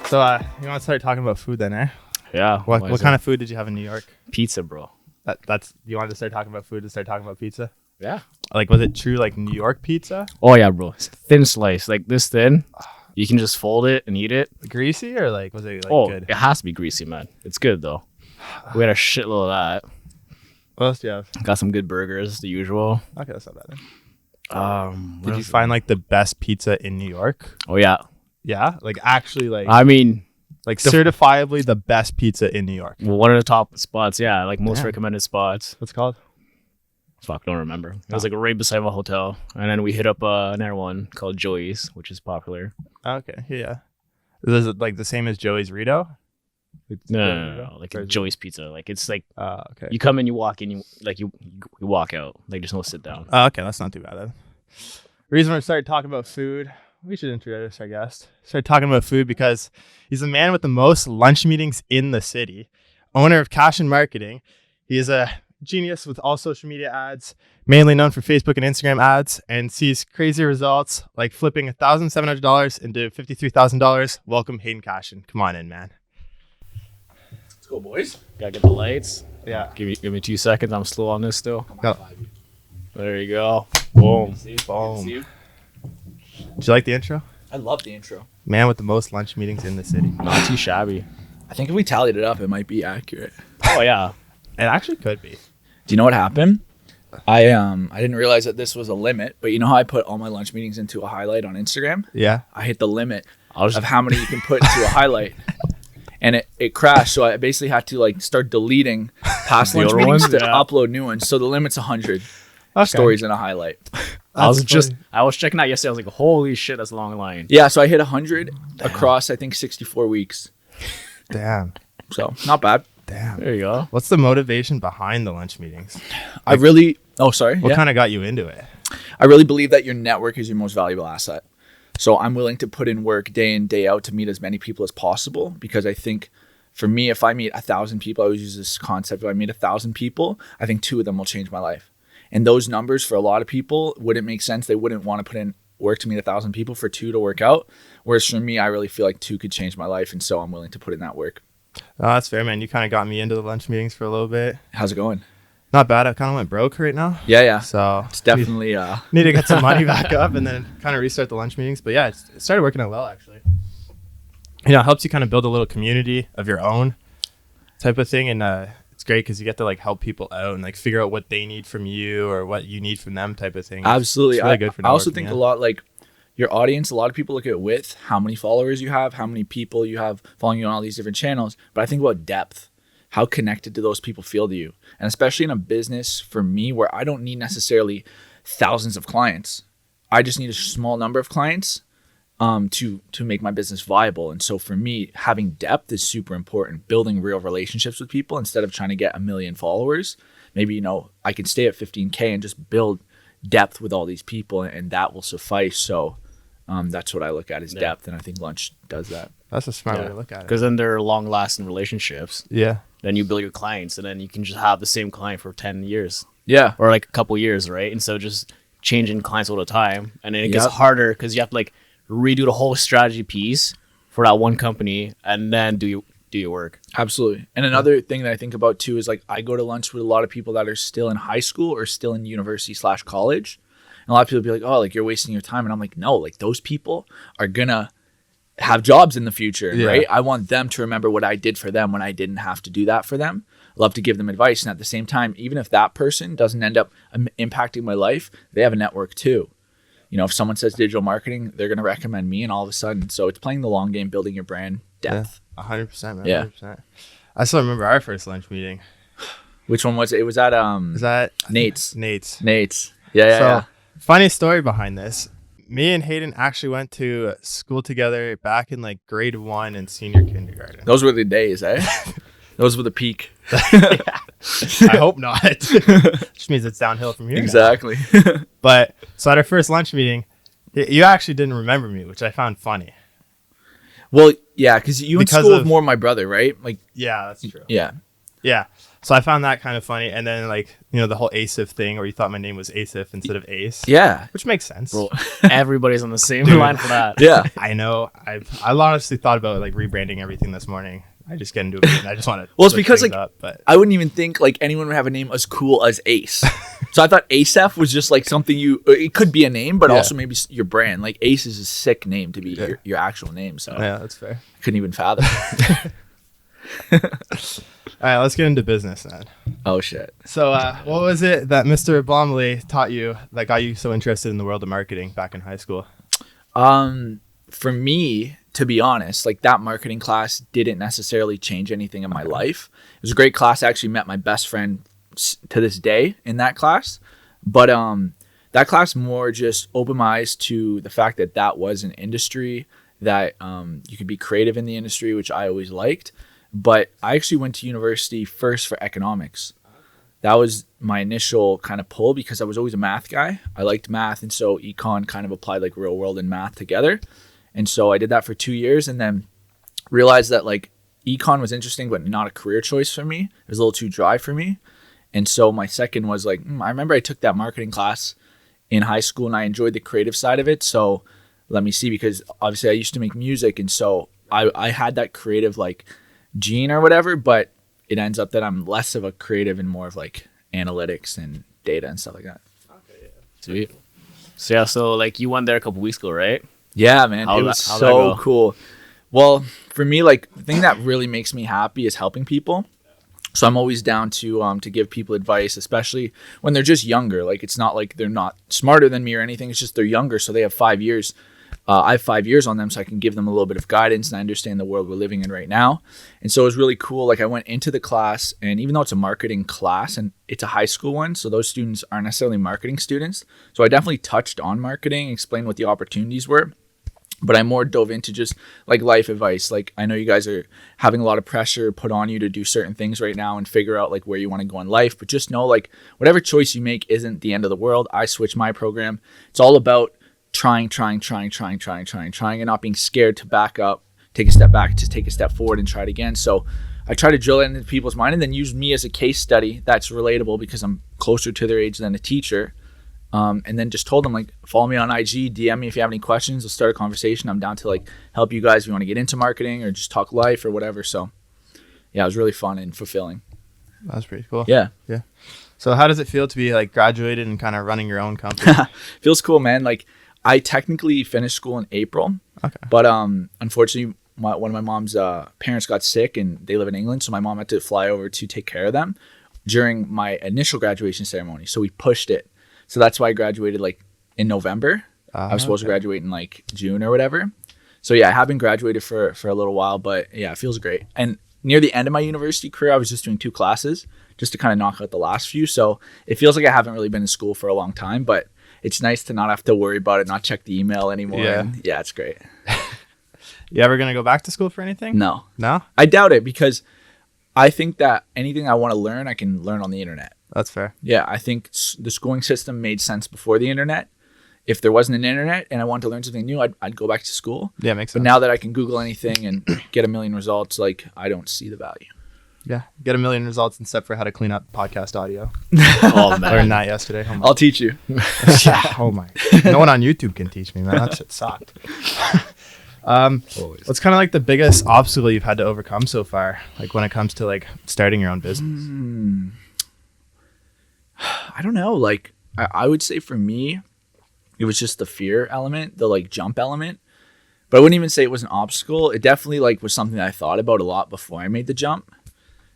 So, you want to start talking about food then, eh? Yeah. What kind of food did you have in New York? Pizza, bro? That's you wanted to start talking about food to start talking about pizza? Yeah. Like, was it true like New York pizza? Oh yeah, bro. It's thin slice, like this thin. You can just fold it and eat it. Greasy or like was it like good? It has to be greasy, man. It's good though. We had a shitload of that. What else do you have? Got some good burgers, the usual. Okay, that's not bad. What Did you else? find like the best pizza in New York? Oh yeah. Yeah, like actually like I mean, certifiably the best pizza in New York. one of the top spots. Yeah, like most Damn. recommended spots. What's it called? Fuck, don't remember. It was like right beside my hotel, and then we hit up another one called Joey's, which is popular. Okay, yeah. Is it like the same as Joey's Rito? Like, No. Like Or is it- Joey's Pizza. Like it's like okay. you come in, you walk in, you walk out. Like there's no sit down. Okay, that's not too bad then. Reason we started talking about food, we should introduce our guest. Started talking about food because he's the man with the most lunch meetings in the city, owner of Cashion Marketing. He is a genius with all social media ads, mainly known for Facebook and Instagram ads, and sees crazy results like flipping $1,700 into $53,000. Welcome, Hayden Cashion. Come on in, man. Let's go, boys. Gotta get the lights. Yeah. Give me 2 seconds. I'm slow on this still. Go. There you go. Boom. Boom. See you. Did you like the intro? I love the intro. Man with the most lunch meetings in the city. Not too shabby. I think if we tallied it up, it might be accurate. Oh yeah. It actually could be. Do you know what happened? I didn't realize that this was a limit, but you know how I put all my lunch meetings into a highlight on Instagram? Yeah. I hit the limit I was of how many you can put into a highlight. And it crashed, so I basically had to like start deleting past The lunch older meetings ones? to Yeah. upload new ones. So the limit's 100 Okay. stories in a highlight. I was That's funny. I was checking out yesterday. I was like, holy shit, that's a long line. Yeah, so I hit 100 across, I think, 64 weeks. Damn. So not bad. Damn. There you go. What's the motivation behind the lunch meetings? I really, oh, sorry. What Yeah. kind of got you into it? I really believe that your network is your most valuable asset. So I'm willing to put in work day in, day out to meet as many people as possible, because I think for me, if I meet 1,000 people, I always use this concept. If I meet 1,000 people, I think 2 of them will change my life. And those numbers for a lot of people wouldn't make sense. They wouldn't want to put in work to meet 1,000 people for 2 to work out. Whereas for me, I really feel like 2 could change my life. And so I'm willing to put in that work. Oh, that's fair, man. You kind of got me into the lunch meetings for a little bit. How's it going? Not bad. I kind of went broke right now. Yeah. So It's definitely, need to get some money back up and then kind of restart the lunch meetings. But yeah, it started working out well, actually. You know, it helps you kind of build a little community of your own type of thing. And it's great because you get to like help people out and like figure out what they need from you or what you need from them type of thing. absolutely. It's really good for I also networking, think yeah. a lot like your audience, a lot of people look at width, how many followers you have, how many people you have following you on all these different channels. But I think about depth. How connected do those people feel to you? And especially in a business for me where I don't need necessarily thousands of clients. I just need a small number of clients to make my business viable. And so for me, having depth is super important. Building real relationships with people instead of trying to get 1 million followers. Maybe, you know, I can stay at 15K and just build depth with all these people, and that will suffice. So that's what I look at is depth. And I think lunch does that. That's a smart way to look at it. Because then they're long lasting relationships. Yeah. Then you build your clients, and then you can just have the same client for 10 years Yeah. or like a couple years, right? And so just changing clients all the time, and then it gets Yep. harder because you have to like redo the whole strategy piece for that one company, and then do your work. Absolutely. And another thing that I think about too is like I go to lunch with a lot of people that are still in high school or still in university/college. And a lot of people be like, oh, like you're wasting your time. And I'm like, no, like those people are gonna have jobs in the future, Yeah. right? I want them to remember what I did for them when I didn't have to do that for them. I love to give them advice. And at the same time, even if that person doesn't end up impacting my life, they have a network too. You know, if someone says digital marketing, they're going to recommend me, and all of a sudden, so it's playing the long game, building your brand depth. 100%, man. Yeah. 100%. I still remember our first lunch meeting. Which one was it? It was at Is that Nate's. Nate's? Nate's. Yeah. So, funny story behind this. Me and Hayden actually went to school together back in like grade 1 and senior kindergarten. Those were the days, eh? Those were the peak. I hope not. Which means it's downhill from here. now. Exactly. But so at our first lunch meeting, you actually didn't remember me, which I found funny. Well, yeah, because you went to Because school of- with more of my brother, right? Like, Yeah, that's true. yeah. Yeah. So I found that kind of funny. And then like, you know, the whole acef thing where you thought my name was Acef instead of Ace. Yeah. Which makes sense. Bro, everybody's on the same line for that. Yeah. I know. I honestly thought about like rebranding everything this morning. I just get into it and I just want to Well, it's because like up, but I wouldn't even think like anyone would have a name as cool as Ace. So I thought acef was just like something it could be a name, but also maybe your brand. Like Ace is a sick name to be your actual name. So yeah, that's fair. I couldn't even fathom it. All right, let's get into business then. Oh shit. So what was it that Mr. Blomley taught you that got you so interested in the world of marketing back in high school? For me, to be honest, like that marketing class didn't necessarily change anything in my life. It was a great class. I actually met my best friend to this day in that class. But that class more just opened my eyes to the fact that that was an industry that you could be creative in the industry, which I always liked. But I actually went to university first for economics. That was my initial kind of pull because I was always a math guy. I liked math. And so econ kind of applied like real world and math together. And so I did that for 2 years and then realized that like econ was interesting, but not a career choice for me. It was a little too dry for me. And so my second was like, I remember I took that marketing class in high school and I enjoyed the creative side of it. So let me see, because obviously I used to make music. And so I had that creative like gene or whatever, but it ends up that I'm less of a creative and more of like analytics and data and stuff like that. Okay, yeah. Sweet. So yeah, so like you went there a couple weeks ago, right? Yeah, man. It was so cool. Well, for me, like the thing that really makes me happy is helping people. So I'm always down to give people advice, especially when they're just younger. Like it's not like they're not smarter than me or anything. It's just they're younger. So they have 5 years. I have 5 years on them, so I can give them a little bit of guidance and I understand the world we're living in right now. And so it was really cool. Like I went into the class, and even though it's a marketing class and it's a high school one, so those students aren't necessarily marketing students. So I definitely touched on marketing, explained what the opportunities were. But I more dove into just like life advice. Like I know you guys are having a lot of pressure put on you to do certain things right now and figure out like where you want to go in life. But just know like whatever choice you make isn't the end of the world. I switched my program. It's all about trying and not being scared to back up, take a step back, to take a step forward and try it again. So I try to drill it into people's mind and then use me as a case study that's relatable because I'm closer to their age than a teacher. And then just told them like, follow me on IG, DM me if you have any questions. Let's start a conversation. I'm down to like help you guys if you want to get into marketing or just talk life or whatever. So yeah, it was really fun and fulfilling. That's pretty cool. Yeah. So how does it feel to be like graduated and kind of running your own company? Feels cool, man. Like I technically finished school in April, but unfortunately one of my mom's parents got sick and they live in England. So my mom had to fly over to take care of them during my initial graduation ceremony. So we pushed it. So that's why I graduated like in November. I was supposed to graduate in like June or whatever. So yeah, I have been graduated for a little while, but yeah, it feels great. And near the end of my university career, I was just doing 2 classes just to kind of knock out the last few. So it feels like I haven't really been in school for a long time, but it's nice to not have to worry about it, not check the email anymore. Yeah, and yeah, it's great. You ever going to go back to school for anything? No. No? I doubt it because I think that anything I want to learn, I can learn on the internet. That's fair. Yeah, I think the schooling system made sense before the internet. If there wasn't an internet and I wanted to learn something new, I'd go back to school. Yeah, makes sense. But now that I can Google anything and get a million results, like I don't see the value. Yeah, get a million results except for how to clean up podcast audio. Oh, man. Learned that yesterday. Oh, I'll teach you. yeah. Oh my. No one on YouTube can teach me, man. That shit sucked. What's kind of like the biggest obstacle you've had to overcome so far, like when it comes to like starting your own business? I don't know. Like I would say for me, it was just the fear element, the like jump element. But I wouldn't even say it was an obstacle. It definitely like was something that I thought about a lot before I made the jump.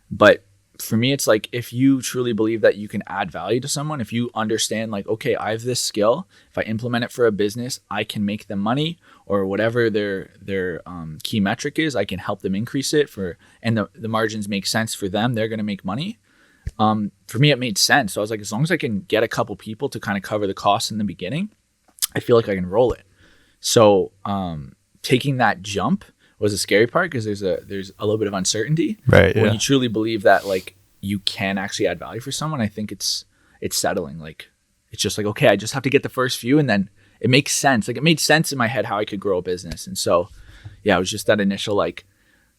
But for me, it's like if you truly believe that you can add value to someone, if you understand like, okay, I have this skill. If I implement it for a business, I can make them money or whatever their key metric is. I can help them increase it and the margins make sense for them. They're going to make money. For me, it made sense. So I was like, as long as I can get a couple people to kind of cover the costs in the beginning, I feel like I can roll it. So taking that jump was a scary part because there's a little bit of uncertainty. Right. When you truly believe that like you can actually add value for someone, I think it's settling. Like it's just like, okay, I just have to get the first few and then it makes sense. Like it made sense in my head how I could grow a business. And so yeah, it was just that initial like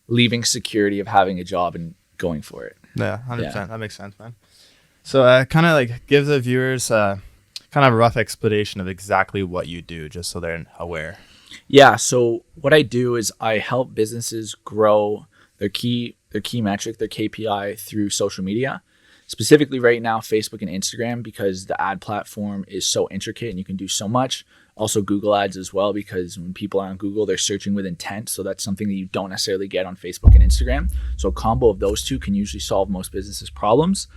leaving security of having a job and going for it. Yeah, 100%. That makes sense, man. So kind of like give the viewers kind of a rough explanation of exactly what you do, just so they're aware. Yeah. So what I do is I help businesses grow their key metric, their KPI through social media. Specifically right now, Facebook and Instagram, because the ad platform is so intricate and you can do so much. Also Google ads as well, because when people are on Google, they're searching with intent. So that's something that you don't necessarily get on Facebook and Instagram. So a combo of those two can usually solve most businesses' problems.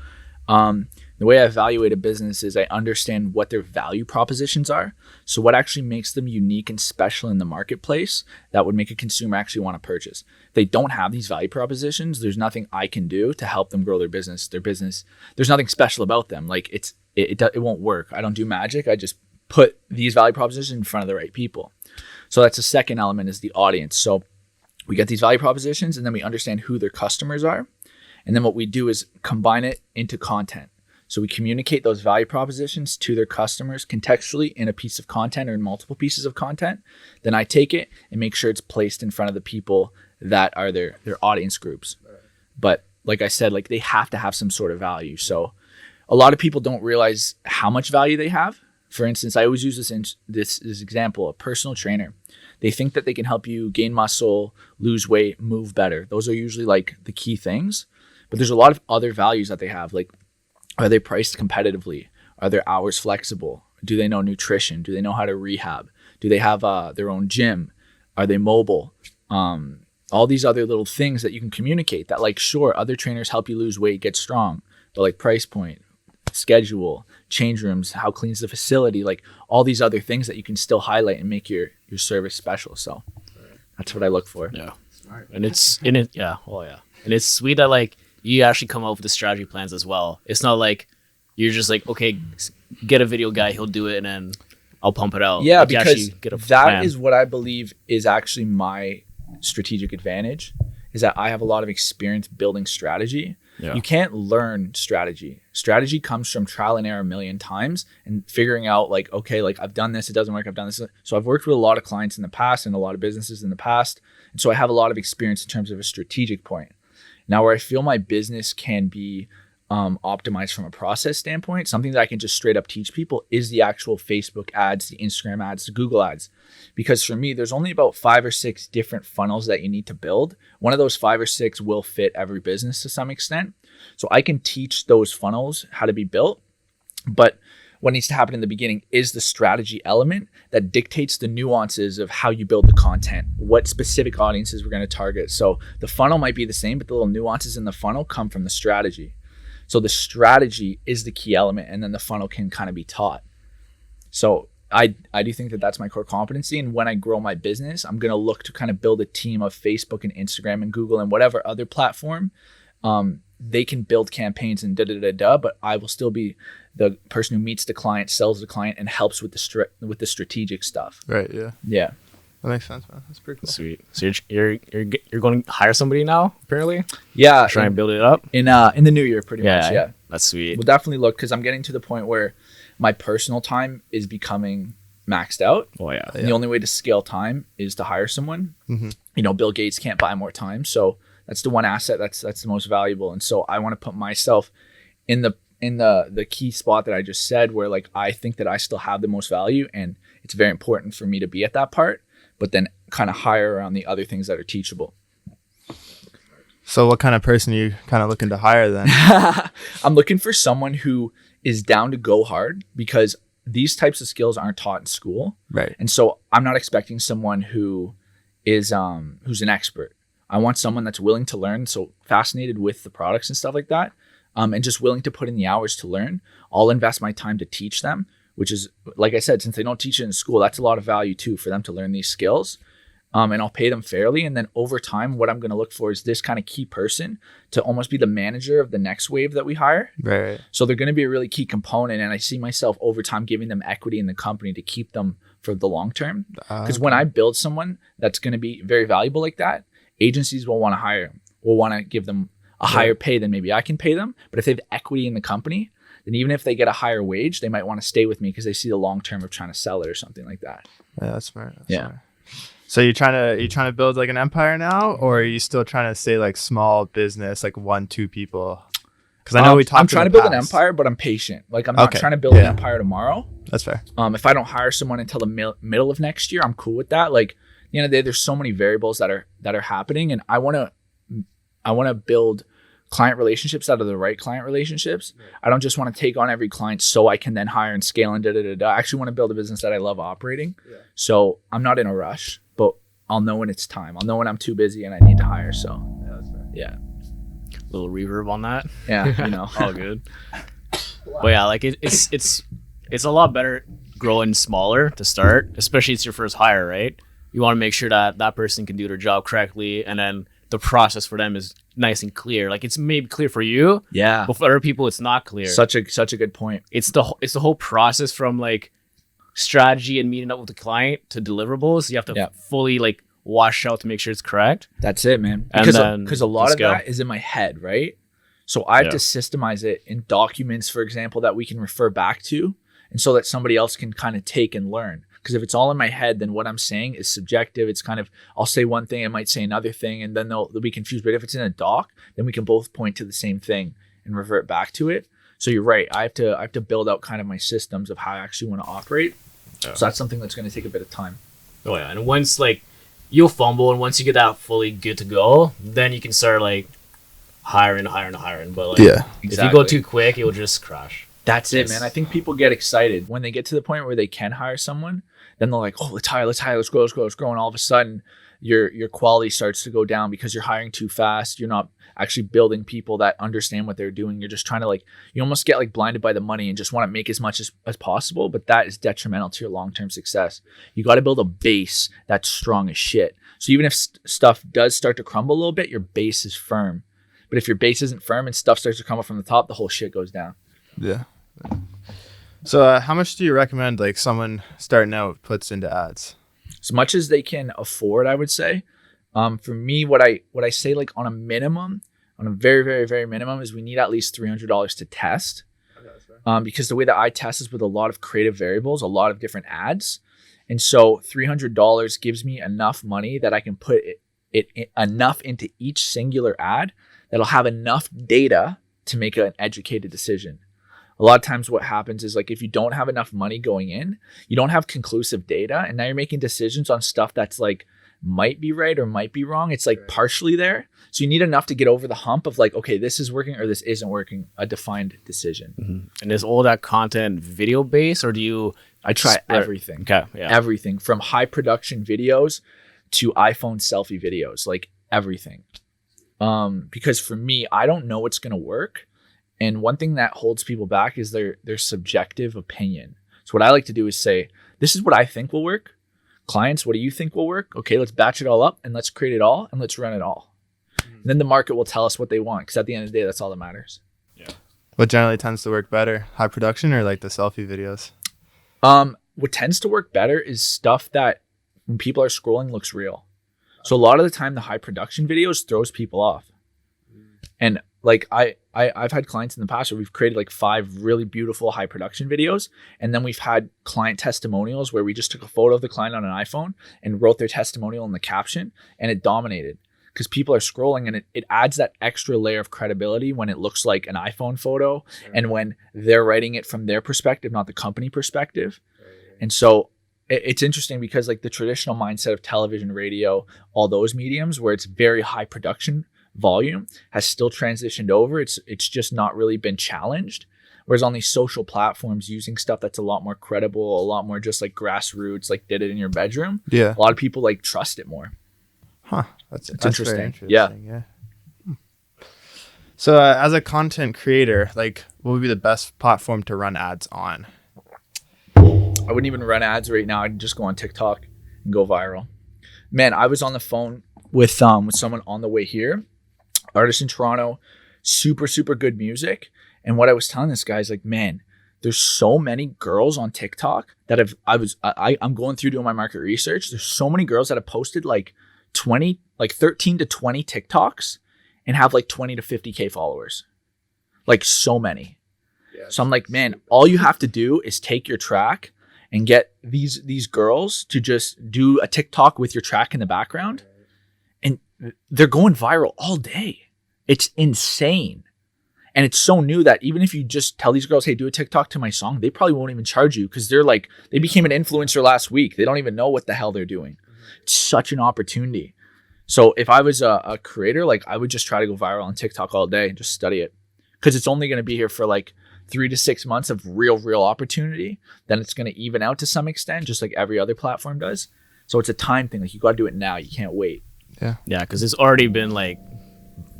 The way I evaluate a business is I understand what their value propositions are. So what actually makes them unique and special in the marketplace that would make a consumer actually want to purchase. If they don't have these value propositions, there's nothing I can do to help them grow their business. There's nothing special about them. Like it won't work. I don't do magic. I just put these value propositions in front of the right people. So that's the second element, is the audience. So we get these value propositions and then we understand who their customers are. And then what we do is combine it into content. So we communicate those value propositions to their customers contextually in a piece of content or in multiple pieces of content. Then I take it and make sure it's placed in front of the people that are their audience groups. But like I said, like they have to have some sort of value. So a lot of people don't realize how much value they have. For instance, I always use this example, a personal trainer. They think that they can help you gain muscle, lose weight, move better. Those are usually like the key things. But there's a lot of other values that they have. Like, are they priced competitively? Are their hours flexible? Do they know nutrition? Do they know how to rehab? Do they have their own gym? Are they mobile? All these other little things that you can communicate that, like, sure, other trainers help you lose weight, get strong, but like price point, schedule, change rooms, how clean's the facility, like all these other things that you can still highlight and make your service special. So that's what I look for. Yeah. And it's in it. Yeah. Oh yeah. And it's sweet that like you actually come up with the strategy plans as well. It's not like you're just like, okay, get a video guy, he'll do it, and then I'll pump it out. Yeah, like because that plan. Is what I believe is actually my strategic advantage, is that I have a lot of experience building strategy. Yeah. You can't learn strategy. Strategy comes from trial and error a million times and figuring out like, okay, like I've done this, it doesn't work, I've done this. So I've worked with a lot of clients in the past and a lot of businesses in the past. And so I have a lot of experience in terms of a strategic point. Now, where I feel my business can be optimized from a process standpoint, something that I can just straight up teach people is the actual Facebook ads, the Instagram ads, the Google ads. Because for me, there's only about 5 or 6 different funnels that you need to build. One of those 5 or 6 will fit every business to some extent. So I can teach those funnels how to be built. But what needs to happen in the beginning is the strategy element that dictates the nuances of how you build the content, what specific audiences we're going to target. So the funnel might be the same, but the little nuances in the funnel come from the strategy. So the strategy is the key element, and then the funnel can kind of be taught. So I do think that that's my core competency. And when I grow my business, I'm going to look to kind of build a team of Facebook and Instagram and Google and whatever other platform. They can build campaigns and but I will still be the person who meets the client, sells the client, and helps with the strategic stuff. Right. Yeah. Yeah. That makes sense, man. That's pretty cool. Sweet. So you're going to hire somebody now, apparently? Yeah. Try and build it up? In the new year, pretty much, yeah. That's sweet. We'll definitely look, because I'm getting to the point where my personal time is becoming maxed out. Oh, yeah. And the only way to scale time is to hire someone. Mm-hmm. You know, Bill Gates can't buy more time. So that's the one asset that's the most valuable. And so I want to put myself in the key spot that I just said, where like I think that I still have the most value, and it's very important for me to be at that part, but then kind of hire around the other things that are teachable. So what kind of person are you kind of looking to hire then? I'm looking for someone who is down to go hard, because these types of skills aren't taught in school. Right. And so I'm not expecting someone who is who's an expert. I want someone that's willing to learn, so fascinated with the products and stuff like that, and just willing to put in the hours to learn. I'll invest my time to teach them, which is, like I said, since they don't teach it in school, that's a lot of value too for them to learn these skills. And I'll pay them fairly. And then over time, what I'm going to look for is this kind of key person to almost be the manager of the next wave that we hire. Right. So they're going to be a really key component. And I see myself over time giving them equity in the company to keep them for the long term. Because when I build someone that's going to be very valuable like that, agencies will want to hire them, will want to give them a higher pay than maybe I can pay them. But if they have equity in the company, then even if they get a higher wage, they might want to stay with me because they see the long term of trying to sell it or something like that. Yeah, that's smart. That's smart. So you trying to build like an empire now, or are you still trying to stay like small business, like 1-2 people? Because I know we talked. I'm trying to build an empire, but I'm patient. Like I'm not trying to build an empire tomorrow. That's fair. If I don't hire someone until the middle of next year, I'm cool with that. Like at the end of the day, there's so many variables that are happening, and I want to build client relationships out of the right client relationships. I don't just want to take on every client so I can then hire and scale and I actually want to build a business that I love operating. Yeah. So I'm not in a rush, but I'll know when it's time. I'll know when I'm too busy and I need to hire. So that's fair. Yeah. Little reverb on that. Yeah, all good. But yeah, like it's a lot better growing smaller to start, especially it's your first hire, right? You want to make sure that person can do their job correctly, and then the process for them is nice and clear. Like it's maybe clear for you, but for other people it's not clear. Such a good point. It's the whole process from like strategy and meeting up with the client to deliverables. You have to fully like wash out to make sure it's correct. That's it, man. Because a lot of that is in my head, right? So I have to systemize it in documents, for example, that we can refer back to, and so that somebody else can kind of take and learn. Because if it's all in my head, then what I'm saying is subjective. It's kind of, I'll say one thing, I might say another thing, and then they'll be confused. But if it's in a doc, then we can both point to the same thing and revert back to it. So you're right. I have to build out kind of my systems of how I actually want to operate. Yeah. So that's something that's going to take a bit of time. Oh yeah, and once like you'll fumble, and once you get that fully good to go, then you can start like hiring. But like, if you go too quick, you'll just crash. That's it, man. I think people get excited when they get to the point where they can hire someone. Then they're like, oh, let's hire, let's grow. And all of a sudden, your quality starts to go down because you're hiring too fast. You're not actually building people that understand what they're doing. You're just trying to you almost get like blinded by the money and just want to make as much as possible. But that is detrimental to your long-term success. You got to build a base that's strong as shit. So even if stuff does start to crumble a little bit, your base is firm. But if your base isn't firm and stuff starts to crumble from the top, the whole shit goes down. Yeah. So how much do you recommend like someone starting out puts into ads? As much as they can afford, I would say. For me, what I say like on a minimum, on a very, very, very minimum, is we need at least $300 to test. Because the way that I test is with a lot of creative variables, a lot of different ads. And so $300 gives me enough money that I can put it enough into each singular ad that'll have enough data to make an educated decision. A lot of times what happens is like if you don't have enough money going in, you don't have conclusive data, and now you're making decisions on stuff that's like might be right or might be wrong. It's like partially there. So you need enough to get over the hump of like, okay, this is working or this isn't working, a defined decision. Mm-hmm. And is all that content video based, or do you? I try everything. Okay, yeah. Everything from high production videos to iPhone selfie videos, like everything. Because for me, I don't know what's going to work. And one thing that holds people back is their subjective opinion. So what I like to do is say, this is what I think will work. Clients, what do you think will work? Okay, let's batch it all up and let's create it all and let's run it all. And then the market will tell us what they want, because at the end of the day, that's all that matters. Yeah. What generally tends to work better? High production or like the selfie videos? What tends to work better is stuff that when people are scrolling looks real. So a lot of the time, the high production videos throws people off. And like I've had clients in the past where we've created like 5 really beautiful high production videos. And then we've had client testimonials where we just took a photo of the client on an iPhone and wrote their testimonial in the caption, and it dominated because people are scrolling, and it adds that extra layer of credibility when it looks like an iPhone photo and when they're writing it from their perspective, not the company perspective. And so it's interesting because like the traditional mindset of television, radio, all those mediums where it's very high production volume has still transitioned over. It's just not really been challenged. Whereas on these social platforms, using stuff that's a lot more credible, a lot more just like grassroots, like did it in your bedroom. Yeah. A lot of people like trust it more. Huh. That's interesting. Very interesting. Yeah. So as a content creator, like what would be the best platform to run ads on? I wouldn't even run ads right now. I'd just go on TikTok and go viral. Man, I was on the phone with someone on the way here. Artist in Toronto, super, super good music. And what I was telling this guy is like, man, there's so many girls on TikTok that I'm going through doing my market research. There's so many girls that have posted like 13 to 20 TikToks and have like 20 to 50K followers. Like so many. Yeah, so I'm like, man, all you have to do is take your track and get these girls to just do a TikTok with your track in the background, and they're going viral all day. It's insane. And it's so new that even if you just tell these girls, hey, do a TikTok to my song, they probably won't even charge you because they're like, they became an influencer last week. They don't even know what the hell they're doing. It's such an opportunity. So if I was a creator, like I would just try to go viral on TikTok all day and just study it, because it's only going to be here for like 3 to 6 months of real opportunity. Then it's going to even out to some extent, just like every other platform does. So it's a time thing. Like you got to do it now. You can't wait. Yeah, because it's already been like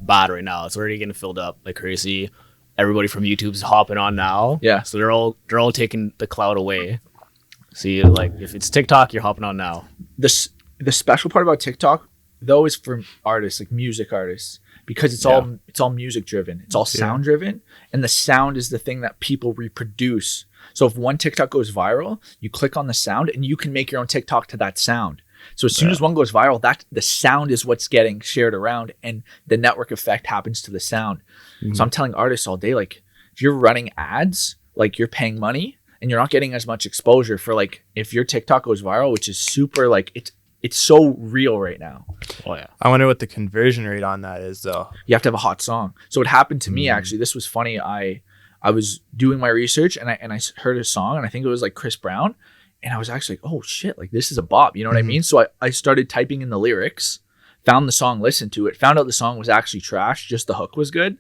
bad right now. It's already getting filled up like crazy. Everybody from YouTube's hopping on now. Yeah. So they're all taking the cloud away. So you, like if it's TikTok, you're hopping on now. The special part about TikTok though is for artists, like music artists, because it's all music driven. It's all sound driven, and the sound is the thing that people reproduce. So if one TikTok goes viral, you click on the sound and you can make your own TikTok to that sound. So as soon as one goes viral, that the sound is what's getting shared around, and the network effect happens to the sound. So I'm telling artists all day, like if you're running ads, like you're paying money and you're not getting as much exposure for like if your TikTok goes viral, which is super like it's so real right now. Oh yeah. I wonder what the conversion rate on that is though. You have to have a hot song. So it happened to me actually. This was funny. I was doing my research and I heard a song, and I think it was like Chris Brown. And I was actually like, oh shit, like this is a bop. You know what I mean? So I started typing in the lyrics, found the song, listened to it, found out the song was actually trash. Just the hook was good.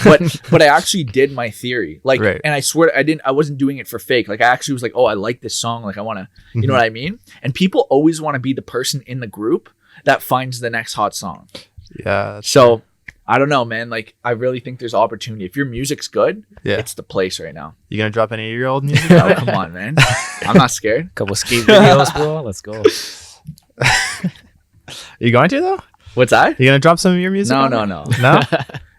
but I actually did my theory. Like, and I swear I wasn't doing it for fake. Like I actually was like, oh, I like this song. Like I want to, you know what I mean? And people always want to be the person in the group that finds the next hot song. Yeah. So I don't know, man. Like I really think there's opportunity. If your music's good, it's the place right now. You gonna drop any of your old music? Oh, come on, man. I'm not scared. Couple skate videos, bro. Let's go. You going to though? What's that? You gonna drop some of your music? No. No.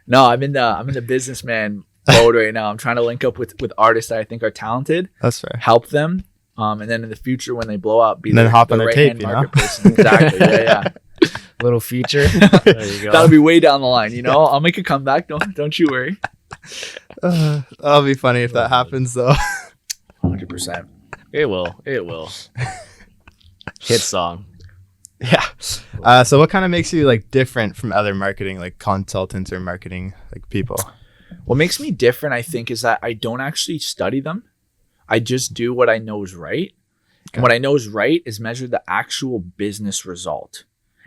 No, I'm in the businessman mode right now. I'm trying to link up with artists that I think are talented. That's fair. Help them, and then in the future when they blow up, be and then hop on their right-hand tape. market person. Exactly. Yeah. Little feature. There you go. That'll be way down the line. You know, I'll make a comeback. Don't you worry. That'll be funny if that happens though. 100%. It will. Hit song. Yeah. So what kind of makes you like different from other marketing like consultants or marketing like people? What makes me different, I think, is that I don't actually study them. I just do what I know is right. And what I know is right is measure the actual business result.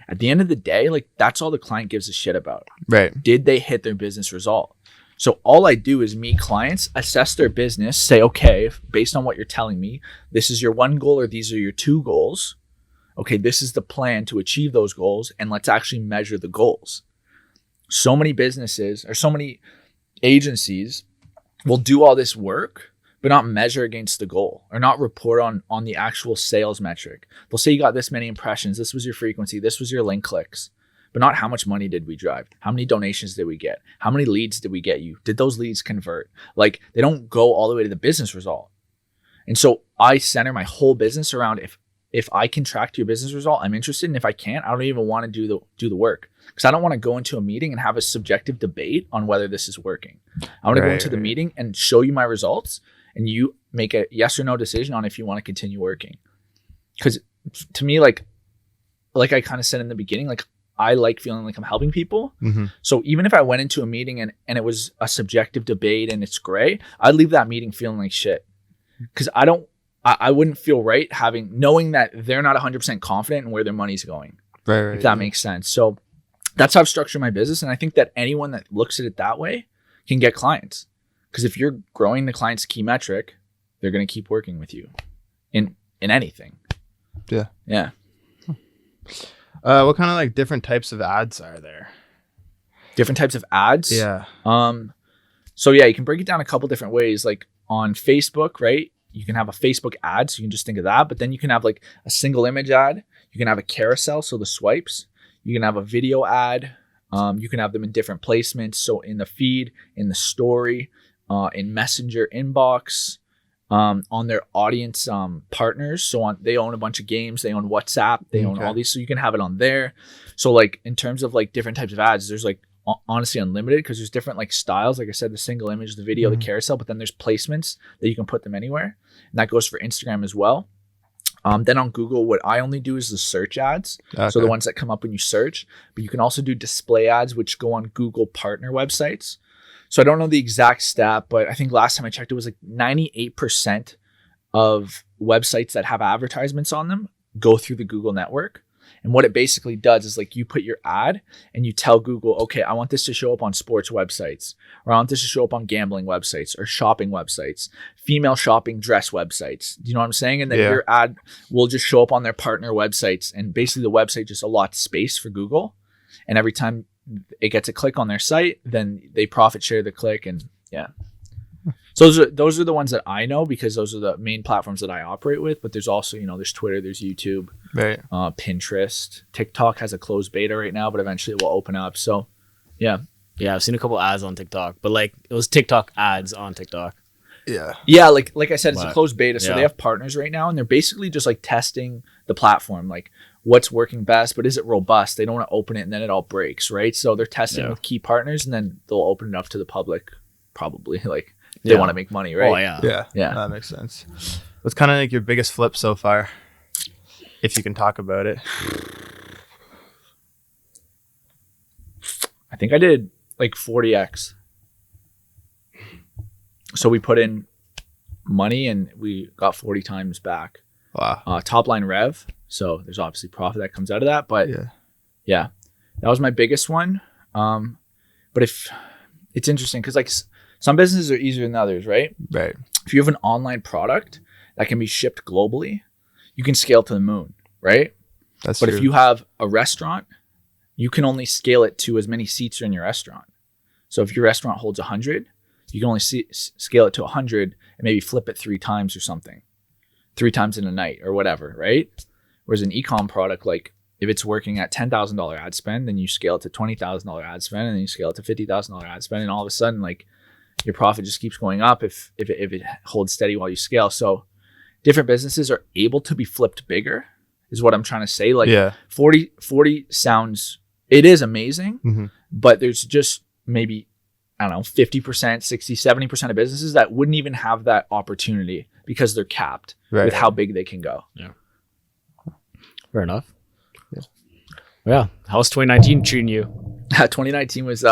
At the end of the day, like that's all the client gives a shit about. Right. Did they hit their business result? So all I do is meet clients, assess their business, say, okay, based on what you're telling me, this is your one goal or these are your two goals. Okay, this is the plan to achieve those goals, and let's actually measure the goals. So many businesses or so many agencies will do all this work, but not measure against the goal or not report on the actual sales metric. They'll say you got this many impressions, this was your frequency, this was your link clicks, but not how much money did we drive? How many donations did we get? How many leads did we get you? Did those leads convert? Like they don't go all the way to the business result. And so I center my whole business around if I can track to your business result, I'm interested. And if I can't, I don't even want to do the work, because I don't want to go into a meeting and have a subjective debate on whether this is working. I want to go into the meeting and show you my results, and you make a yes or no decision on if you want to continue working. Because to me, like I kind of said in the beginning, like I like feeling like I'm helping people. Mm-hmm. So even if I went into a meeting and it was a subjective debate and it's gray, I'd leave that meeting feeling like shit, because I wouldn't feel right knowing that they're not 100% confident in where their money's going. Right. If that makes sense. So that's how I've structured my business. And I think that anyone that looks at it that way can get clients. Because if you're growing the client's key metric, they're going to keep working with you in anything. Yeah. Yeah. What kind of like different types of ads are there? Different types of ads? Yeah. So yeah, you can break it down a couple different ways. Like on Facebook, right? You can have a Facebook ad, so you can just think of that. But then you can have like a single image ad. You can have a carousel, so the swipes. You can have a video ad. You can have them in different placements. So in the feed, in the story, in Messenger inbox, on their audience partners. So they own a bunch of games. They own WhatsApp. They own all these. So you can have it on there. So like in terms of like different types of ads, there's like honestly unlimited because there's different like styles. Like I said, the single image, the video, the carousel, but then there's placements that you can put them anywhere. And that goes for Instagram as well. Then on Google, what I only do is the search ads. So the ones that come up when you search, but you can also do display ads, which go on Google partner websites. So I don't know the exact stat, but I think last time I checked, it was like 98% of websites that have advertisements on them go through the Google network. And what it basically does is like you put your ad and you tell Google, okay, I want this to show up on sports websites, or I want this to show up on gambling websites or shopping websites, female shopping dress websites. Do you know what I'm saying? And then your ad will just show up on their partner websites. And basically the website just allots space for Google. And every time it gets a click on their site, then they profit share the click. And yeah. So those are the ones that I know because those are the main platforms that I operate with. But there's also, there's Twitter, there's YouTube, right? Pinterest, TikTok has a closed beta right now, but eventually it will open up. So, yeah. Yeah, I've seen a couple ads on TikTok, but like it was TikTok ads on TikTok. Yeah, like I said, it's a closed beta, so they have partners right now, and they're basically just like testing the platform, like what's working best, but is it robust? They don't want to open it and then it all breaks, right? So they're testing with key partners, and then they'll open it up to the public, probably like. They want to make money, right? Oh, yeah. Yeah. That makes sense. What's kind of like your biggest flip so far? If you can talk about it. I think I did like 40x. So we put in money and we got 40 times back. Wow. Top line rev. So there's obviously profit that comes out of that. But yeah, that was my biggest one. But if it's interesting because like some businesses are easier than others, right? Right. If you have an online product that can be shipped globally, you can scale to the moon, right? But true. If you have a restaurant, you can only scale it to as many seats are in your restaurant. So if your restaurant holds 100, you can only scale it to 100 and maybe flip it 3 times or something. 3 times in a night or whatever, right? Whereas an e-com product, like if it's working at $10,000 ad spend, then you scale it to $20,000 ad spend, and then you scale it to $50,000 ad spend, and all of a sudden, like your profit just keeps going up if it holds steady while you scale. So different businesses are able to be flipped bigger, is what I'm trying to say. Like 40 sounds, it is amazing, but there's just maybe, I don't know, 50%, 60, 70% of businesses that wouldn't even have that opportunity because they're capped with how big they can go. Yeah. Fair enough. Yeah. How's 2019 treating you? 2019 was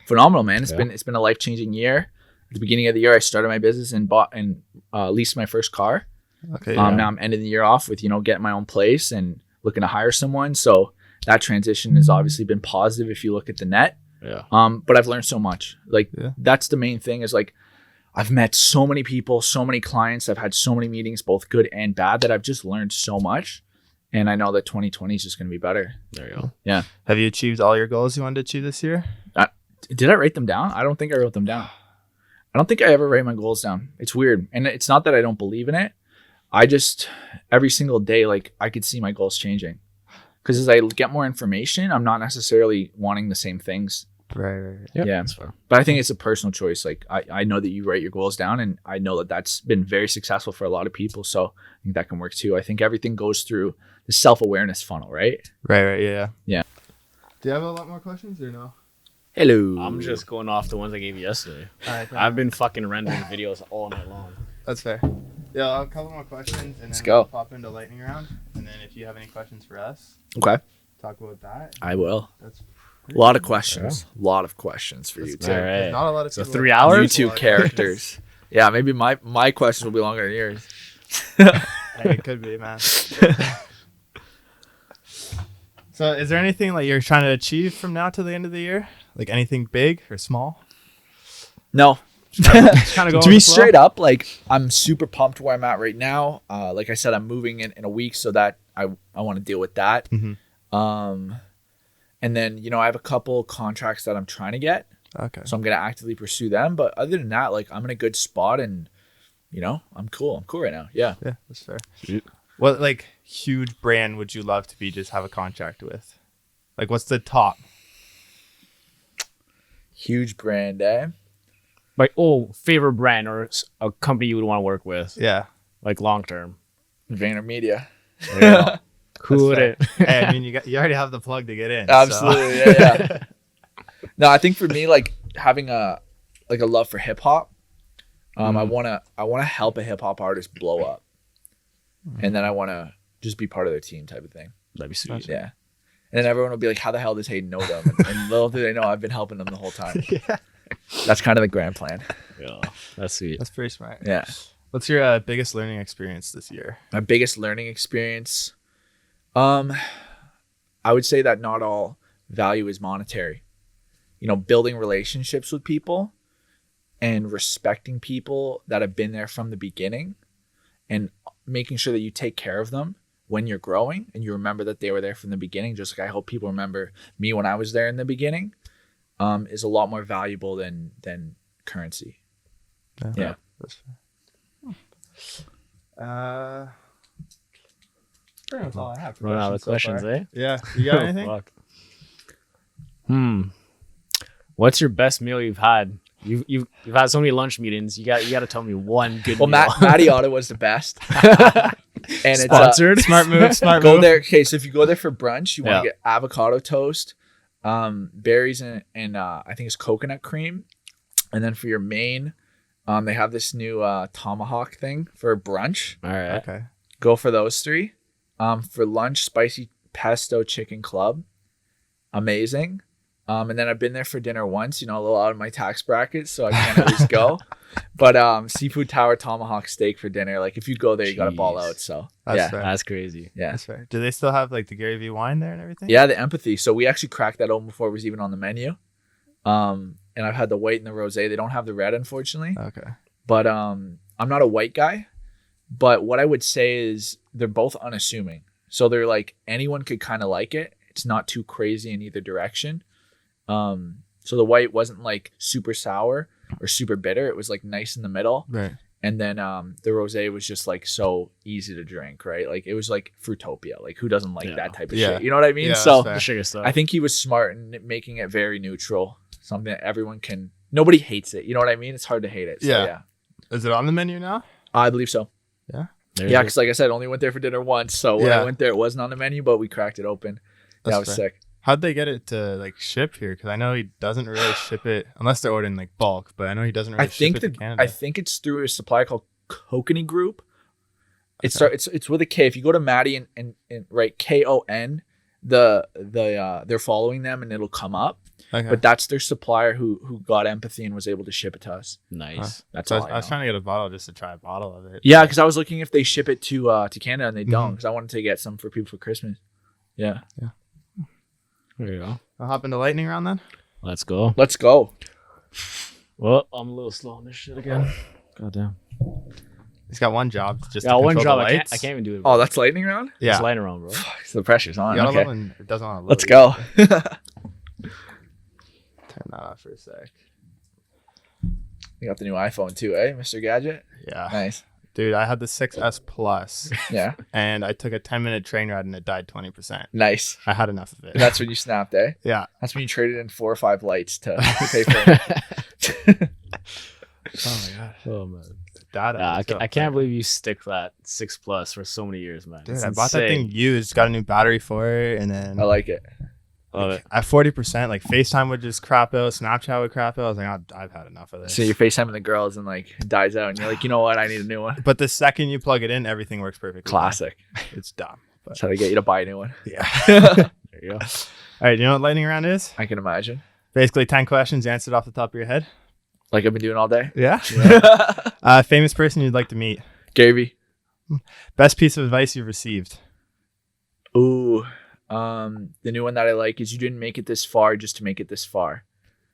phenomenal, man. It's been a life-changing year. At the beginning of the year, I started my business and bought and leased my first car. Okay. Now I'm ending the year off with, getting my own place and looking to hire someone. So that transition has obviously been positive if you look at the net. Yeah. But I've learned so much. Like that's the main thing is like I've met so many people, so many clients. I've had so many meetings, both good and bad, that I've just learned so much. And I know that 2020 is just going to be better. There you go. Yeah. Have you achieved all your goals you wanted to achieve this year? Did I write them down? I don't think I wrote them down. I don't think I ever write my goals down. It's weird. And it's not that I don't believe in it. I just, every single day, like I could see my goals changing. Because as I get more information, I'm not necessarily wanting the same things. Right. Yep, yeah. That's fair. But I think it's a personal choice. Like I know that you write your goals down, and I know that that's been very successful for a lot of people. So I think that can work too. I think everything goes through the self-awareness funnel, right? Right. Yeah. Yeah. Do you have a lot more questions or no? Hello. I'm just going off the ones I gave you yesterday. Alright, I've been fucking rendering videos all night long. That's fair. Yeah, I'll have a couple more questions and Let's then go. we'll pop into lightning round. And then if you have any questions for us, Okay. talk about that. I will. That's A lot of questions. A lot of questions for you too. All right. not a lot of So people 3 hours? YouTube characters. Yeah, maybe my questions will be longer than yours. Hey, it could be, man. So is there anything like you're trying to achieve from now to the end of the year? Like anything big or small? No. Just kind of go To be straight up, like I'm super pumped where I'm at right now. Like I said, I'm moving in a week, so that I want to deal with that. Mm-hmm. And then, I have a couple contracts that I'm trying to get. Okay. So I'm going to actively pursue them. But other than that, like I'm in a good spot and, I'm cool. I'm cool right now. Yeah. Yeah, that's fair. What like huge brand would you love to have a contract with? Like what's the top? Huge brand, eh? Like, favorite brand or a company you would want to work with, Yeah. like long term. VaynerMedia. Who would it? Hey, I mean, you already have the plug to get in. Absolutely. So. Yeah. No, I think for me, like having a love for hip hop, I wanna help a hip hop artist blow up, and then I wanna just be part of their team type of thing. That'd be sweet. Yeah, and then everyone will be like, "How the hell does Hayden know them?" And little do they know, I've been helping them the whole time. Yeah. That's kind of the grand plan. Yeah, that's sweet. That's pretty smart. Yeah. What's your biggest learning experience this year? My biggest learning experience, I would say that not all value is monetary. Building relationships with people and respecting people that have been there from the beginning and making sure that you take care of them when you're growing and you remember that they were there from the beginning, just like I hope people remember me when I was there in the beginning, is a lot more valuable than currency. Yeah. That's fair. That's all I have. For Run out of questions, so eh? Yeah. You got anything? Fuck. What's your best meal you've had? You've had so many lunch meetings. You got to tell me one good meal. Matty Auto was the best. And Sponsored. It's Smart move. Smart go move. there. Okay, so if you go there for brunch, you want Yeah. to get avocado toast, berries, and I think it's coconut cream. And then for your main, they have this new tomahawk thing for brunch. All right. Okay. Go for those three. For lunch, spicy pesto chicken club. Amazing. And then I've been there for dinner once, a little out of my tax bracket, so I can't always go. But seafood tower tomahawk steak for dinner. Like if you go there, you got to ball Jeez. out. So That's yeah, fair. That's crazy. yeah, That's fair. Do they still have like the Gary V wine there and everything? yeah. The empathy. So we actually cracked that open before it was even on the menu. And I've had the white and the rosé. They don't have the red, unfortunately. Okay. But I'm not a white guy. But what I would say is they're both unassuming. So they're like anyone could kind of like it. It's not too crazy in either direction. So the white wasn't like super sour or super bitter. It was like nice in the middle. Right. And then the rosé was just like so easy to drink, right? Like it was like Fruitopia. Like who doesn't like Yeah. that type of Yeah. shit? You know what I mean? Yeah, So that's fair. The sugar stuff. I think he was smart in making it very neutral. Something that everyone can. Nobody hates it. You know what I mean? It's hard to hate it. So, Yeah. yeah. Is it on the menu now? I believe so. There's Yeah, it. because like I said, I only went there for dinner once. So when Yeah. I went there, it wasn't on the menu, but we cracked it open. That's That was fair. sick. How'd they get it to like ship here? Because I know he doesn't really ship it unless they're ordering like bulk, but I know he doesn't really ship it to Canada. I think it's through a supplier called Kokanee Group. It's with a K. If you go to Maddie and write KON, they're following them and it'll come up. Okay. But that's their supplier who got empathy and was able to ship it to us. Nice. That's So all I was know. trying to get a bottle just to try a bottle of it. Yeah, because I was looking if they ship it to Canada and they don't, Mhm. because I wanted to get some for people for Christmas. Yeah. There you go. I'll hop into lightning round then. Let's go. Let's go. Well, I'm a little slow on this shit again. Goddamn. He's got one job, just Got to one control job. the I lights. can't even do it. Oh, that's lightning round? Yeah. It's lighting around, bro. So the pressure's on. You gotta Okay. love when it doesn't want to. Let's go. Turn that off for a sec. You got the new iPhone too, eh, Mr. Gadget? Yeah. Nice. Dude, I had the 6S Plus Yeah. and I took a 10-minute train ride and it died 20%. Nice. I had enough of it. And that's when you snapped, eh? Yeah. That's when you traded in 4 or 5 lights to pay for it. Oh my god. Oh man. Data. Yeah, let's go. I can't believe you stick that 6 Plus for so many years, man. Dude, It's I bought that insane. thing used, got a new battery for it, and then I like it. Love it. at 40%, like FaceTime would just crap out, Snapchat would crap out. I was like, I've had enough of this. So you're FaceTiming the girls and like it dies out and you're like, you know what? I need a new one. But the second you plug it in, everything works perfectly. Classic. It's dumb. But That's how to get you to buy a new one. yeah. There you go. All right, you know what lightning round is? I can imagine. Basically 10 questions answered off the top of your head. Like I've been doing all day. Yeah. Famous person you'd like to meet. Gary. Best piece of advice you've received. Ooh. The new one that I like is you didn't make it this far just to make it this far.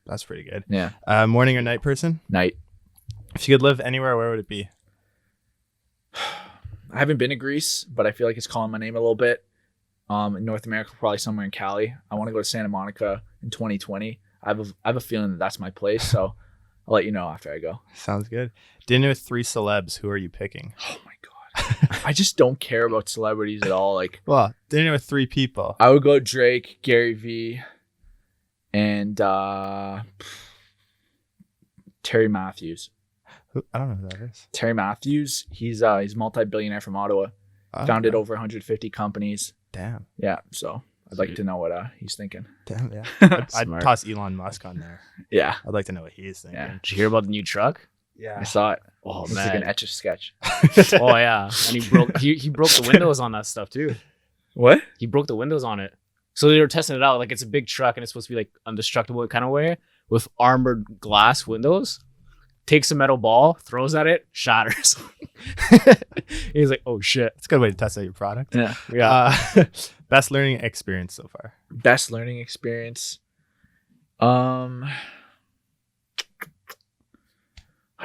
That's pretty good. Yeah. Morning or night person? Night. If you could live anywhere, where would it be? I haven't been to Greece, but I feel like it's calling my name a little bit. In North America, probably somewhere in Cali. I want to go to Santa Monica in 2020. I have a feeling that that's my place, so I'll let you know after I go. Sounds good. Dinner with 3 celebs. Who are you picking? Oh my god. I just don't care about celebrities at all. Like Well, dinner with 3 people. I would go Drake, Gary V, and Terry Matthews. I don't know who that is. Terry Matthews, he's multi-billionaire from Ottawa. Founded over 150 companies. Damn. Yeah, so I'd like to know what he's thinking. Damn, yeah. I'd Smart. toss Elon Musk on there. Yeah. I'd like to know what he is thinking. Yeah. Did you hear about the new truck? Yeah. I saw it. Oh It's like man. an Etch-a-Sketch. Oh yeah. And he broke the windows on that stuff too. What? He broke the windows on it. So they were testing it out. Like it's a big truck and it's supposed to be like indestructible kind of way with armored glass windows. Takes a metal ball, throws at it, shatters. He's like, oh shit. It's a good way to test out your product. Yeah. Best learning experience so far. Best learning experience. I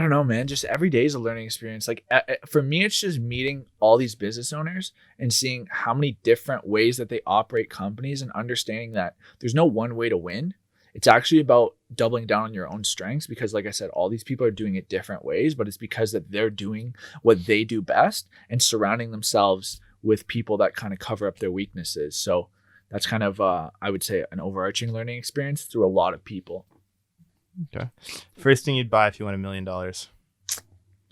don't know, man. Just every day is a learning experience. Like for me, it's just meeting all these business owners and seeing how many different ways that they operate companies and understanding that there's no one way to win. It's actually about doubling down on your own strengths because, like I said, all these people are doing it different ways, but it's because that they're doing what they do best and surrounding themselves with people that kind of cover up their weaknesses. So that's kind of, I would say, an overarching learning experience through a lot of people. Okay. First thing you'd buy if you won $1 million.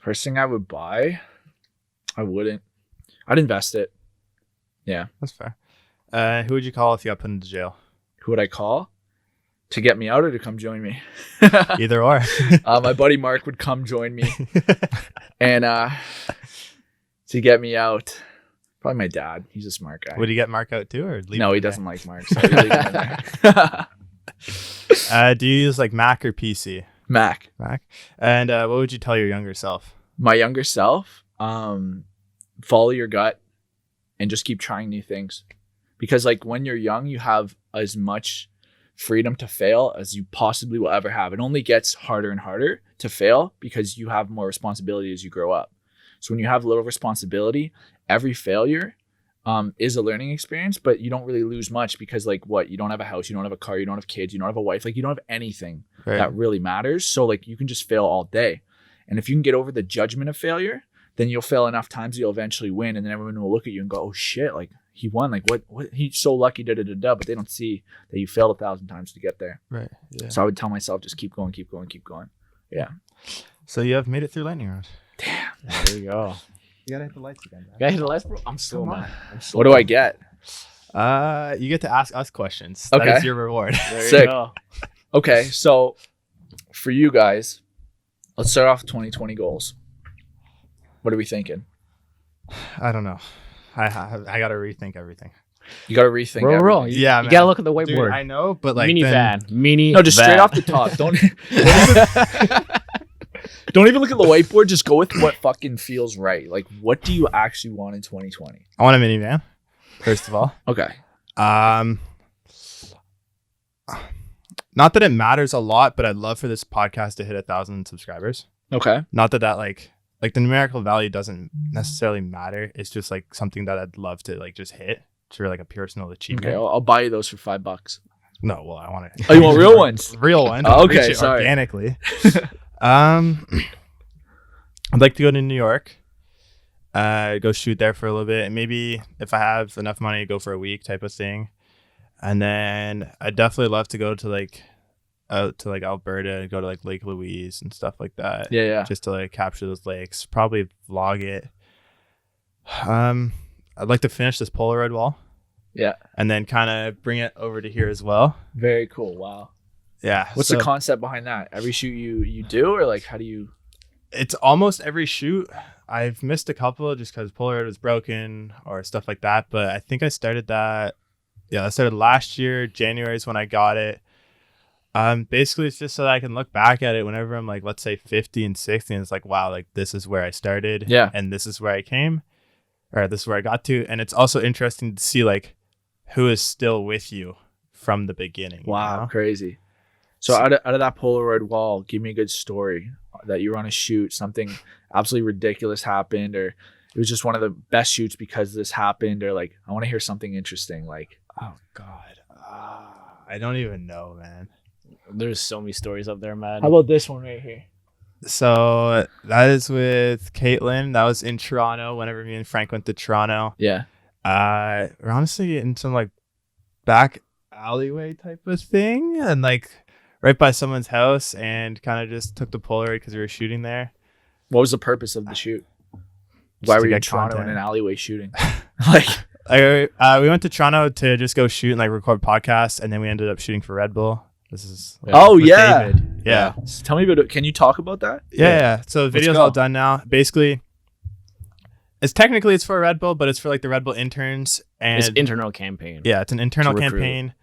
First thing I would buy, I wouldn't. I'd invest it. Yeah. That's fair. Who would you call if you got put into jail? Who would I call? To get me out or to come join me? Either or. My buddy Mark would come join me. And to get me out, probably my dad. He's a smart guy. Would you get Mark out too, or leave No, him he there? doesn't like Mark. So we leave him in there. Do you use like Mac or PC? Mac. Mac. And what would you tell your younger self? My younger self, follow your gut and just keep trying new things. Because like when you're young, you have as much freedom to fail as you possibly will ever have. It only gets harder and harder to fail because you have more responsibility as you grow up. So when you have little responsibility, every failure is a learning experience, but you don't really lose much because like what? You don't have a house, you don't have a car, you don't have kids, you don't have a wife, like you don't have anything Right. that really matters. So like you can just fail all day. And if you can get over the judgment of failure, then you'll fail enough times you'll eventually win. And then everyone will look at you and go, oh shit, like he won. Like what he's so lucky, but they don't see that you failed 1,000 times to get there. Right. Yeah. So I would tell myself, just keep going, keep going, keep going. Yeah. So you have made it through lightning round. Damn. There you go. You gotta hit the lights again. You gotta hit the lights, bro. I'm slow, Come man. on. I'm slow. What do I get? You get to ask us questions. Okay. That is your reward. There you Sick. go. Okay. So for you guys, let's start off with 2020 goals. What are we thinking? I don't know. I gotta rethink everything. You got to rethink. Bro. everything. Yeah, You man. gotta look at the Dude, whiteboard. I know, but like mini then, van. Mini No, just straight van. off the top. Don't even look at the whiteboard. Just go with what fucking feels right. Like, what do you actually want in 2020? I want a minivan. First of all, Okay. not that it matters a lot, but I'd love for this podcast to hit 1,000 subscribers. Okay. Not that like the numerical value doesn't necessarily matter. It's just like something that I'd love to like just hit for like a personal achievement. Okay. I'll buy you those for $5. No, well, I want to. Oh, you want real ones? Real one. Oh, okay, Reach it sorry. Organically. I'd like to go to New York. Go shoot there for a little bit, and maybe if I have enough money, go for a week type of thing. And then I'd definitely love to go to like out to like Alberta, go to like Lake Louise and stuff like that. Yeah. Just to like capture those lakes, probably vlog it. I'd like to finish this Polaroid wall. Yeah. And then kind of bring it over to here as well. Very cool. Wow. Yeah. What's the concept behind that? Every shoot you do, or like how do you? It's almost every shoot. I've missed a couple just because Polaroid was broken or stuff like that. But I think I started that. Yeah, I started last year. January is when I got it. Basically, it's just so that I can look back at it whenever I'm like, let's say 50 and 60. And it's like, wow, like this is where I started. Yeah. And this is where I came, or this is where I got to. And it's also interesting to see like who is still with you from the beginning. Wow, You know? crazy. So out of that Polaroid wall, give me a good story that you were on a shoot, something absolutely ridiculous happened, or it was just one of the best shoots because this happened, or like I want to hear something interesting. Like, Oh, God. I don't even know, man. There's so many stories up there, man. how about this one right here? So that is with Caitlin. That was in Toronto whenever me and Frank went to Toronto. Yeah. We're honestly in some like back alleyway type of thing, and like right by someone's house, and kind of just took the Polaroid because we were shooting there. What was the purpose of the shoot? Just Why to were you in get Toronto in content. an alleyway shooting? Like, We went to Toronto to just go shoot and like record podcasts, and then we ended up shooting for Red Bull. This is with David. Yeah. So tell me about it. Can you talk about that? Yeah. So the video's all done now. Basically, it's for Red Bull, but it's for like the Red Bull interns, and It's internal campaign. yeah, it's an internal campaign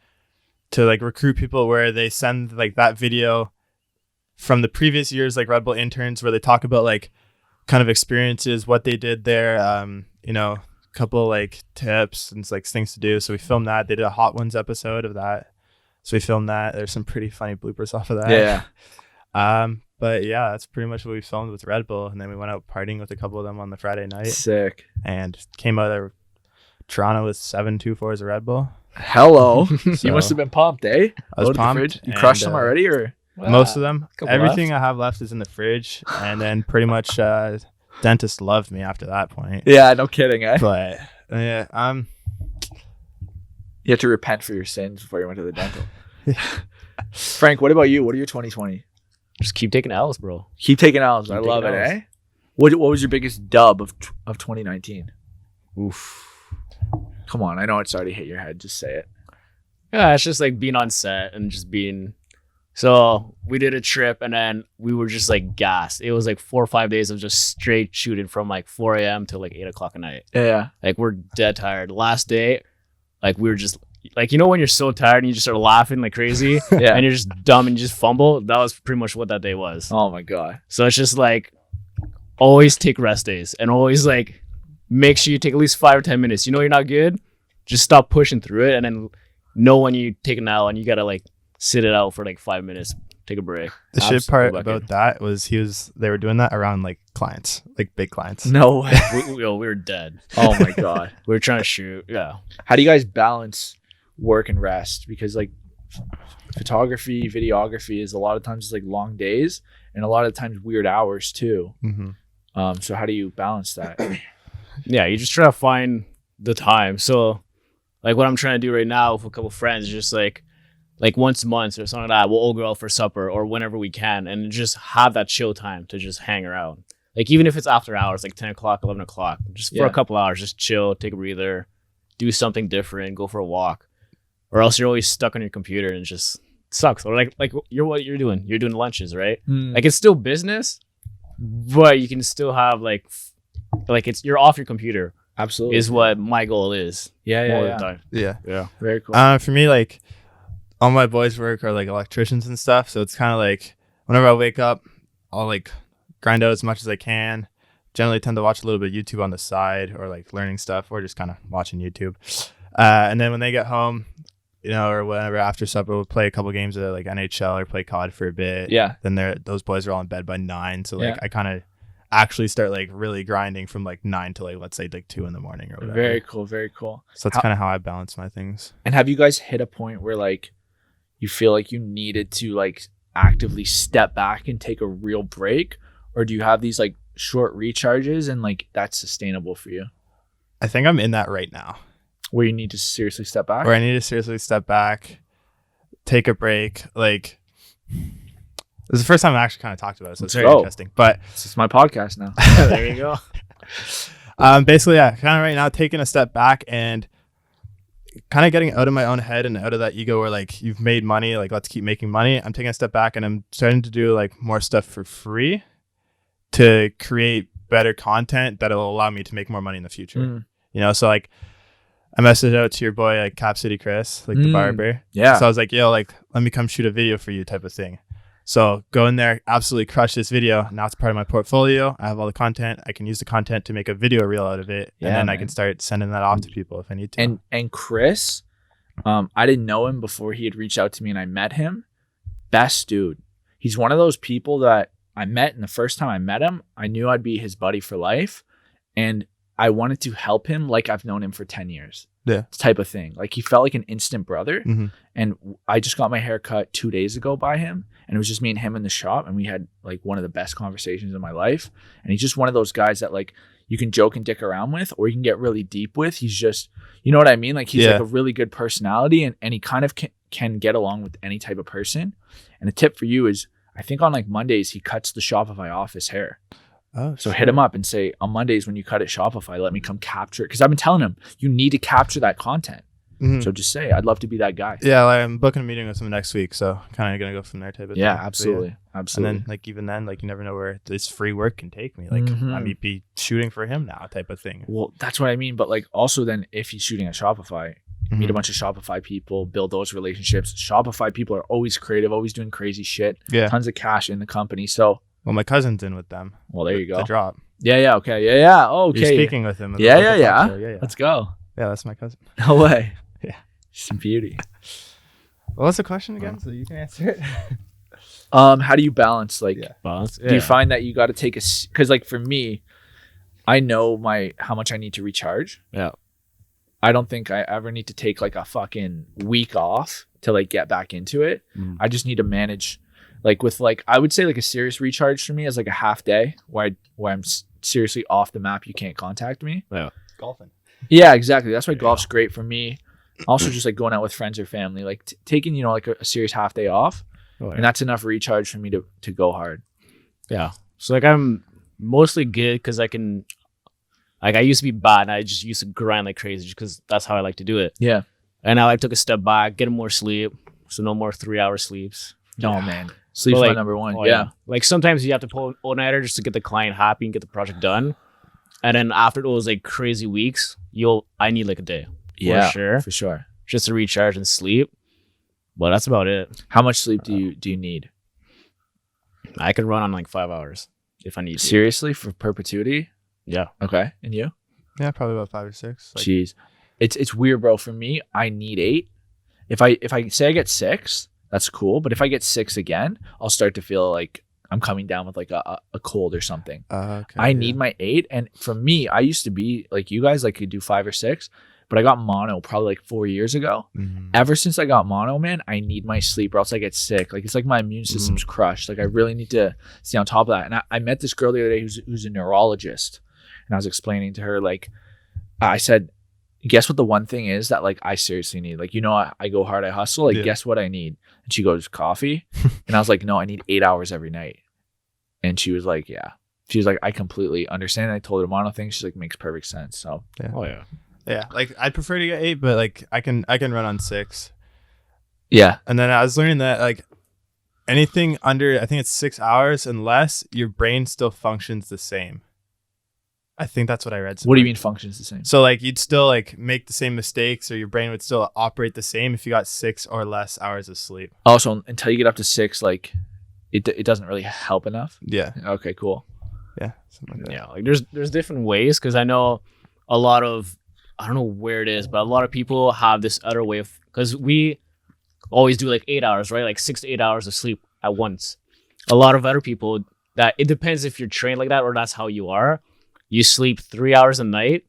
to like recruit people, where they send like that video from the previous years, like Red Bull interns, where they talk about like kind of experiences, what they did there, a couple like tips and like things to do. So we filmed that. They did a Hot Ones episode of that. So we filmed that. There's some pretty funny bloopers off of that. Yeah. But yeah, that's pretty much what we filmed with Red Bull. And then we went out partying with a couple of them on the Friday night. Sick. And came out of Toronto with 7 2-4s of Red Bull. Hello. So You must have been pumped, eh? I was Loaded the pumped. fridge? You crushed them already, or? Most of them. Couple Everything I have left is in the fridge. And then pretty much dentist loved me after that point. Yeah, no kidding, eh? But yeah, You had to repent for your sins before you went to the dental. Frank, what about you? What are your 2020? Just keep taking L's, bro. Keep taking L's. I Keep love it, taking L's. eh? What was your biggest dub of 2019? Oof. Come on, I know it's already hit your head. Just say it. Yeah, it's just like being on set and just being. So we did a trip, and then we were just like gassed. It was like 4 or 5 days of just straight shooting from like 4 a.m. to like 8 o'clock at night. Yeah. Like we're dead tired. Last day, like we were just like, when you're so tired and you just start laughing like crazy, Yeah. and you're just dumb and you just fumble. That was pretty much what that day was. Oh my god. So it's just like always take rest days, and always like make sure you take at least 5 or 10 minutes. You're not good, just stop pushing through it, and then know when you take an L and you gotta like sit it out for like 5 minutes, take a break. the shit part Go back about in. that was they were doing that around like clients, like big clients. No way. we were dead. Oh my god. We were trying to shoot. Yeah. How do you guys balance work and rest? Because like photography, videography is a lot of times like long days and a lot of times weird hours too. Mm-hmm. So how do you balance that? Yeah, you just try to find the time. So like what I'm trying to do right now with a couple friends is just like once a month or something like that, we'll all go out for supper or whenever we can, and just have that chill time to just hang around. Like even if it's after hours, like 10 o'clock, 11 o'clock, just for a couple hours, just chill, take a breather, do something different, go for a walk. Or else you're always stuck on your computer and it just sucks. Or like what you're doing. You're doing lunches, right? Like it's still business, but you can still have like you're off your computer. Absolutely. Is what my goal is. Yeah. Yeah. Very cool. For me, like all my boys work are like electricians and stuff, so it's kind of like whenever I wake up, I'll like grind out as much as I can. Generally tend to watch a little bit of YouTube on the side, or like learning stuff, or just kind of watching YouTube. And then when they get home, or whenever after supper, we'll play a couple games of like NHL or play COD for a bit. Yeah. Then those boys are all in bed by 9, so like Yeah. I kind of actually start like really grinding from like 9 to like, let's say like 2 in the morning or whatever. Very cool. Very cool. So that's kind of how I balance my things. And have you guys hit a point where like you feel like you needed to like actively step back and take a real break, or do you have these like short recharges and like that's sustainable for you, I think I'm in that right now, where you need to seriously step back? where I need to seriously step back, take a break. Like this is the first time I actually kind of talked about it, so it's very go. interesting. But This is my podcast now. There you go. basically, yeah, kind of right now taking a step back and kind of getting out of my own head and out of that ego where like you've made money, like let's keep making money. I'm taking a step back and I'm starting to do like more stuff for free to create better content that'll allow me to make more money in the future. So like I messaged out to your boy like Cap City Chris, like the barber. Yeah. So I was like, yo, like let me come shoot a video for you type of thing. So go in there, absolutely crush this video. Now it's part of my portfolio. I have all the content. I can use the content to make a video reel out of it. Yeah, and then I man. can start sending that off to people if I need to. And Chris, I didn't know him before he had reached out to me and I met him. Best dude. He's one of those people that I met, and the first time I met him, I knew I'd be his buddy for life. And I wanted to help him like I've known him for 10 years. Yeah. Type of thing. Like he felt like an instant brother. Mhm. And I just got my hair cut 2 days ago by him. And it was just me and him in the shop. And we had like one of the best conversations in my life. And he's just one of those guys that like you can joke and dick around with, or you can get really deep with. He's just, you know what I mean? Like he's like a really good personality, and he kind of can get along with any type of person. And a tip for you is, I think on like Mondays, he cuts the Shopify office hair. Oh, So hit him up and say, on Mondays when you cut at Shopify, let me come capture it. Because I've been telling him, you need to capture that content. Mhm. So just say, I'd love to be that guy. Yeah, like, I'm booking a meeting with him next week, so kind of gonna go from there type of Yeah, thing. But absolutely. Absolutely. And then like even then, like you never know where this free work can take me. Like I might be shooting for him now type of thing. Well, that's what I mean. But like also then if he's shooting at Shopify, meet a bunch of Shopify people, build those relationships. Shopify people are always creative, always doing crazy shit. Yeah. Tons of cash in the company. So, Well, my cousin's in with them. well, there you go. The drop. Yeah. Okay. Yeah. Oh, You're okay. speaking with him. Yeah. Yeah. Let's go. Yeah, that's my cousin. No way. Yeah. Some beauty. What was the question again? So you can answer it. How do you balance like Balance. do you find that you got to take because like for me, I know how much I need to recharge. Yeah. I don't think I ever need to take like a fucking week off to like get back into it. I just need to manage like with like I would say like a serious recharge for me is like a half day where I'm seriously off the map. You can't contact me. Yeah. Golfing. Yeah, exactly. That's why golf's great for me. Also just like going out with friends or family, like taking, like a serious half day off. Oh, yeah. And that's enough recharge for me to go hard. Yeah. So like I'm mostly good because I can, like I used to be bad and I just used to grind like crazy because that's how I like to do it. Yeah. And now I took a step back, get more sleep. So no more 3-hour sleeps. No, man. Sleep's But, my like, number one. Oh, yeah. Like sometimes you have to pull an all-nighter just to get the client happy and get the project done. And then after those like crazy weeks, I need like a day. Yeah. For sure. For sure. Just to recharge and sleep. But that's about it. How much sleep do you need? I can run on like 5 hours if I need to. Seriously, for perpetuity? Yeah. Okay. And you? Yeah, probably about 5 or 6. Like, Jeez. It's weird, bro. For me, I need 8. If I say I get 6, that's cool. But if I get 6 again, I'll start to feel like I'm coming down with like a cold or something. okay, I need my 8. And for me, I used to be like you guys, like could do 5 or 6. But I got mono probably like 4 years ago. Ever since I got mono, man, I need my sleep or else I get sick. Like it's like my immune system's crushed. Like I really need to stay on top of that. And I met this girl the other day who's a neurologist. And I was explaining to her, like, I said, guess what the one thing is that like I seriously need? Like, I go hard, I hustle. Like, guess what I need? And she goes, coffee. And I was like, no, I need 8 hours every night. And she was like, yeah. She was like, I completely understand. And I told her the mono thing. She's like, makes perfect sense. So, Yeah. Oh yeah. Yeah, like I'd prefer to get 8, but like I can run on 6. yeah. And then I was learning that like anything under, I think it's 6 hours and less, your brain still functions the same. I think that's what I read somewhere. What do you mean functions the same? So like you'd still like make the same mistakes, or your brain would still operate the same if you got 6 or less hours of sleep. Also, until you get up to 6, like it doesn't really help enough. Yeah. Okay, cool. Yeah. Something like that. Yeah. Like there's different ways because I know a lot of, I don't know where it is, but a lot of people have this other way of, because we always do like 8 hours, right? Like 6 to 8 hours of sleep at once. A lot of other people, that it depends if you're trained like that or that's how you are. You sleep 3 hours a night,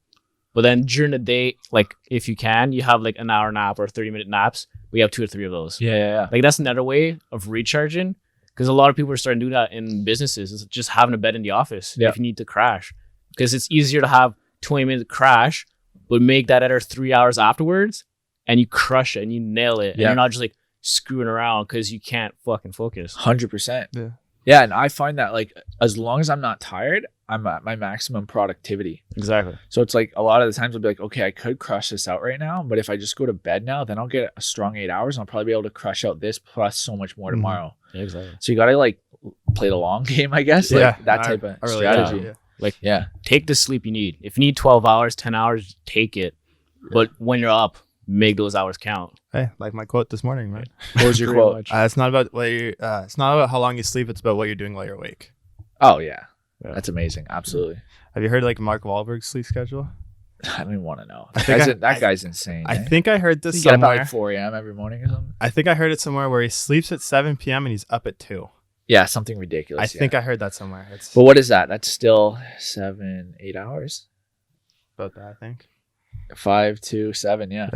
but then during the day, like if you can, you have like an hour nap or 30-minute naps. We have 2 or 3 of those. Yeah. Like that's another way of recharging, because a lot of people are starting to do that in businesses. It's just having a bed in the office if you need to crash, because it's easier to have 20-minute crash, but make that other 3 hours afterwards, and you crush it and you nail it. And you're not just like screwing around because you can't fucking focus. 100%. Yeah. Yeah, and I find that like as long as I'm not tired, I'm at my maximum productivity. Exactly. So it's like a lot of the times I'll be like, okay, I could crush this out right now, but if I just go to bed now, then I'll get a strong 8 hours and I'll probably be able to crush out this plus so much more tomorrow. Yeah, exactly. So you got to like play the long game, I guess. Like that type of I really strategy. do, yeah. Like, take the sleep you need. If you need 12 hours, 10 hours, take it. But when you're up, make those hours count. Hey, like my quote this morning, right? What was your Pretty quote? much. It's not about it's not about how long you sleep. It's about what you're doing while you're awake. Oh, yeah. Yeah. That's amazing. Absolutely. Have you heard like Mark Wahlberg's sleep schedule? I don't even want to know. think That guy's insane. I think I heard this you get up at somewhere. like 4 a.m. every morning or something. I think I heard it somewhere where he sleeps at 7 p.m. and he's up at 2. Yeah, something ridiculous. I think I heard that somewhere. It's But what is that? That's still 7-8 hours. about that, I think. 5 to 7. Yeah.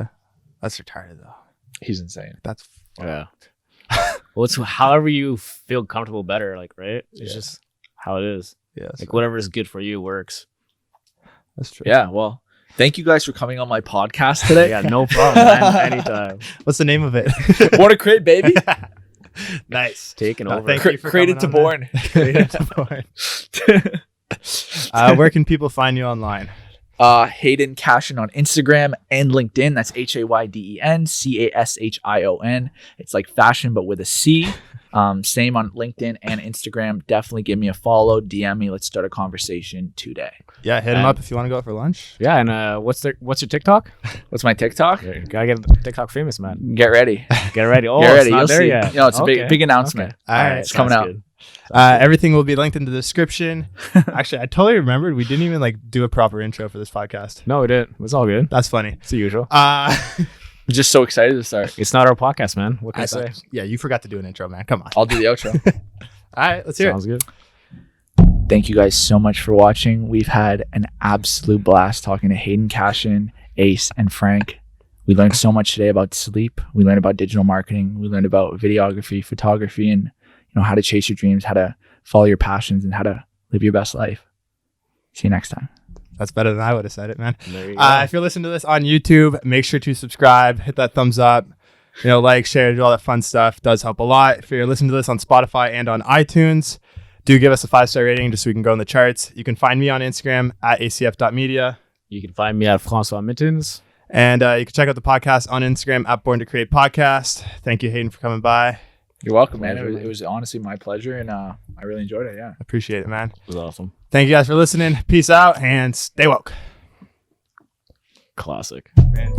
That's retarded though. He's insane. That's Yeah. Well, it's however you feel comfortable better, like, right? It's just how it is. Yeah. Like, whatever is good for you works. That's true. Yeah. Well, thank you guys for coming on my podcast today. Yeah, no problem. Man. Anytime. What's the name of it? Want to create, baby? Nice. Taking over. Thank you for Created to coming on, born. man. Created to born. Where can people find you online? Hayden Cashion on Instagram and LinkedIn. That's HaydenCashion. It's like fashion, but with a C. Same on LinkedIn and Instagram. Definitely give me a follow, DM me. Let's start a conversation today. Yeah, hit him up if you want to go out for lunch. Yeah, and what's your TikTok? What's my TikTok? You gotta get TikTok famous, man. Get ready. Get ready. Oh, Get ready. it's not You'll there see. yet. No, it's a Okay. big announcement. Okay. All right, It's coming out. Good. Everything will be linked in the description. Actually, I totally remembered we didn't even like do a proper intro for this podcast. No, we didn't. It's all good. That's funny. It's the usual. I'm just so excited to start. It's not our podcast, man. What can I say? Yeah, you forgot to do an intro, man. Come on. I'll do the outro. All right, let's hear Sounds good. Thank you guys so much for watching. We've had an absolute blast talking to Hayden Cashion, Ace, and Frank. We learned so much today about sleep. We learned about digital marketing. We learned about videography, photography, and how to chase your dreams, how to follow your passions, and how to live your best life. See you next time. That's better than I would have said it, man. There you go. If you're listening to this on YouTube, make sure to subscribe, hit that thumbs up, like, share, do all that fun stuff. Does help a lot. If you're listening to this on Spotify and on iTunes, do give us a 5-star rating just so we can go in the charts. You can find me on Instagram at acef.media. You can find me at Francois Mittens. And you can check out the podcast on Instagram at Born to Create Podcast. Thank you, Hayden, for coming by. You're welcome, man. It was honestly my pleasure, and I really enjoyed it. Yeah. Appreciate it, man. It was awesome. Thank you guys for listening. Peace out and stay woke. Classic. Man.